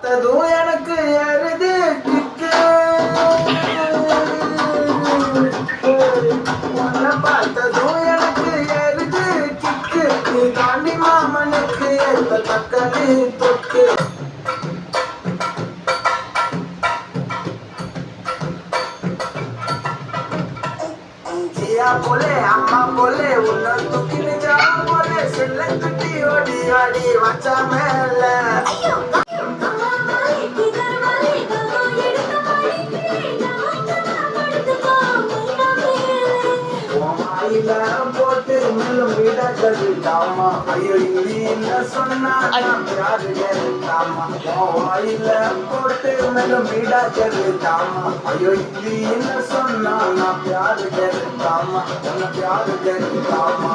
பார்த்ததும் எனக்கு ஏறுது கிக்கு. உன்னை பார்த்ததும் எனக்கு ஏறுது கிக்கு. நீ தாண்டி மாமனுக்கு ஏத்த தக்காளி தொக்கு. போலே அம்மா போலே உன்னை தூக்கி நிஜா போலே செல்ல குட்டி ஓடி ஆடி வச்சா மேல. போட்டு மேலும் விட கருத்தாமா. ஐயோ இந்தி என்ன சொன்னா யாரு கேட்டாமா. வாயில போட்டு மேலும் விட கருத்தாமா. ஐயோ இந்தி என்ன சொன்னா நான் யாரு கேட்டாமா. உனக்கு யாரு கேட்டாமா.